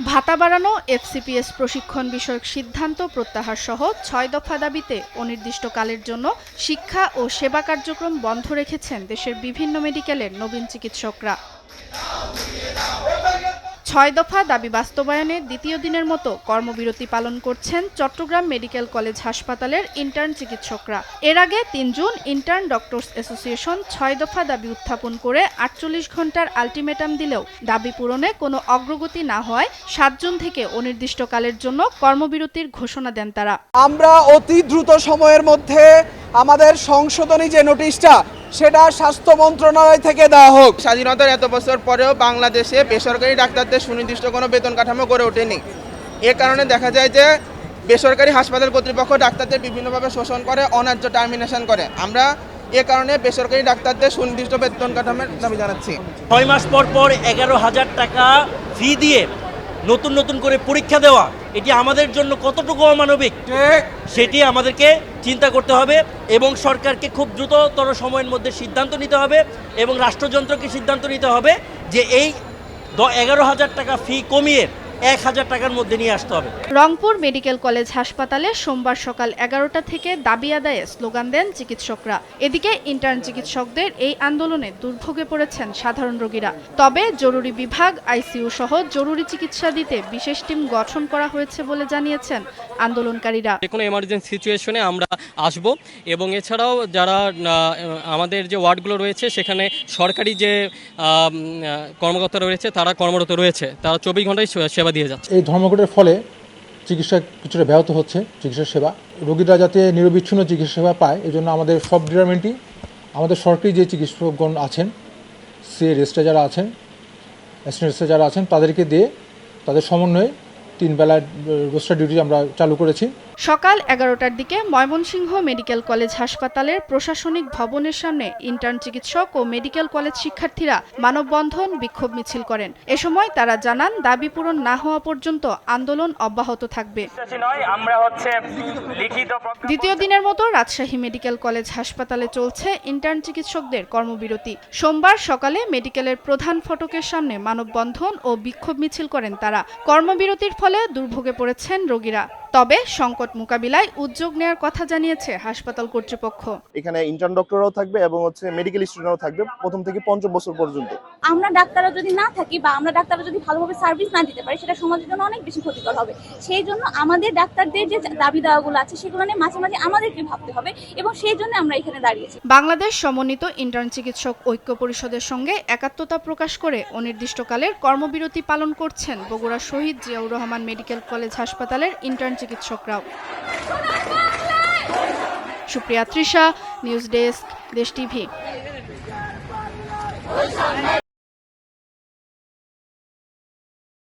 ভাতা বাড়ানো, এফসিপিএস প্রশিক্ষণ বিষয়ক সিদ্ধান্ত প্রত্যাহার সহ ৬ দফা দাবিতে অনির্দিষ্টকালের জন্য শিক্ষা ও সেবা কার্যক্রম বন্ধ রেখেছেন দেশের বিভিন্ন মেডিকেলের নবীন চিকিৎসকরা। ৬ দফা দাবি বাস্তবায়নে দ্বিতীয় দিনের মতো কর্মবিরতি পালন করছেন চট্টগ্রাম মেডিকেল কলেজ হাসপাতালের ইন্টার্ন চিকিৎসকরা। এর আগে ৩ জুন ইন্টার্ন ডক্টরস অ্যাসোসিয়েশন ৬ দফা দাবি উত্থাপন করে ৪৮ ঘণ্টার আলটিমেটাম দিলেও দাবি পূরণে কোনো অগ্রগতি না হওয়ায় ৭ জুন থেকে অনির্দিষ্টকালের জন্য কর্মবিরতির ঘোষণা দেন তারা। আমরা অতি দ্রুত সময়ের মধ্যে আমাদের সংশোধনী যে নোটিশটা সেটা স্বাস্থ্য মন্ত্রণালয় থেকে দেওয়া হোক। স্বাধীনতার এত বছর পরেও বাংলাদেশে বেসরকারি ডাক্তারদের সুনির্দিষ্ট কোনো বেতন কাঠামো গড়ে ওঠেনি। এ কারণে দেখা যায় যে বেসরকারি হাসপাতাল কর্তৃপক্ষ ডাক্তারদের বিভিন্নভাবে শোষণ করে, অন্যায্য টার্মিনেশন করে। আমরা এ কারণে বেসরকারি ডাক্তারদের সুনির্দিষ্ট বেতন কাঠামোর দাবি জানাচ্ছি। ৬ মাস পর পর ১১,০০০ টাকা ফি দিয়ে নতুন নতুন করে পরীক্ষা দেওয়া, এটি আমাদের জন্য কতটুকু অমানবিক সেটি আমাদেরকে চিন্তা করতে হবে এবং সরকারকে খুব দ্রুততর সময়ের মধ্যে সিদ্ধান্ত নিতে হবে এবং রাষ্ট্রযন্ত্রকে সিদ্ধান্ত নিতে হবে যে এই ১১,০০০ টাকা ফি কমিয়ে ১,০০০ টাকার মধ্যে নিয়ে আসতে হবে। রংপুর মেডিকেল কলেজ হাসপাতালে সোমবার সকাল ১১টা থেকে দাবি আদায়ে স্লোগান দেন চিকিৎসকরা। এদিকে ইন্টার্ন চিকিৎসকদের এই আন্দোলনে দুর্ভোগে পড়েছেন সাধারণ রোগীরা। তবে জরুরি বিভাগ, আইসিইউ সহ জরুরি চিকিৎসা দিতে বিশেষ টিম গঠন করা হয়েছে বলে জানিয়েছেন আন্দোলনকারীরা। যে কোনো এমার্জেন্সি সিচুয়েশনে আমরা আসব এবং এছাড়াও যারা আমাদের যে ওয়ার্ডগুলো রয়েছে সেখানে সরকারি যে কর্মকর্তারা রয়েছে তারা কর্মরত রয়েছে, তারা ২৪ ঘন্টায় সেবা দিয়ে যাচ্ছে। এই ধর্মঘটের ফলে চিকিৎসা কিছুটা ব্যাহত হচ্ছে, চিকিৎসা সেবা, রোগীরা যাতে নিরবিচ্ছিন্ন চিকিৎসা সেবা পায় এজন্য আমাদের সব ডিপার্টমেন্টই আমাদের সরকারি যে চিকিৎসকগণ আছেন, সিএ রেস্টে যারা আছেন, অ্যাসিস্ট্যান্ট যারা আছেন তাদেরকে দিয়ে তাদের সমন্বয়ে ৩ বেলার রোস্টার ডিউটি আমরা চালু করেছি। সকাল ১১টার দিকে ময়মনসিংহ মেডিকেল কলেজ হাসপাতালের প্রশাসনিক ভবনের সামনে ইন্টার্ন চিকিৎসক ও মেডিকেল কলেজ শিক্ষার্থীরা মানববন্ধন, বিক্ষোভ মিছিল করেন। এ সময় তারা জানান দাবি পূরণ না হওয়া পর্যন্ত আন্দোলন অব্যাহত থাকবে। দ্বিতীয় দিনের মতো রাজশাহী মেডিকেল কলেজ হাসপাতালে চলছে ইন্টার্ন চিকিৎসকদের কর্মবিরতি। সোমবার সকালে মেডিকেলের প্রধান ফটকের সামনে মানববন্ধন ও বিক্ষোভ মিছিল করেন তারা। কর্মবিরতির ফলে দুর্ভোগে পড়েছেন রোগীরা। তবে সংকট মোকাবিলায় উদ্যোগ নেওয়ার কথা জানিয়েছে হাসপাতাল কর্তৃপক্ষ। এখানে ইন্টার্ন ডক্টররাও থাকবে এবং মেডিকেল স্টুডেন্টরাও থাকবে প্রথম থেকে ৫ম বছর পর্যন্ত। আমরা ডাক্তাররা যদি না থাকি বা আমরা ডাক্তাররা যদি ভালোভাবে সার্ভিস না দিতে পারি সেটা সমাজের জন্য অনেক বেশি ক্ষতিকর হবে। সেই জন্য আমাদের ডাক্তারদের যে দাবি দাওয়াগুলো আছে সেগুলো নিয়ে মাঝে মাঝে আমাদেরকে ভাবতে হবে এবং সেই জন্য আমরা এখানে দাঁড়িয়েছি। বাংলাদেশ সমন্বিত ইন্টার্ন চিকিৎসক ঐক্য পরিষদের সঙ্গে একাত্মতা প্রকাশ করে অনির্দিষ্টকালের কর্মবিরতি পালন করছেন বগুড়া শহীদ জিয়াউর রহমান মেডিকেল কলেজ হাসপাতালের ইন্টার্ন চিকিৎসকরাও। Supriya Trisha, news desk, Desh TV.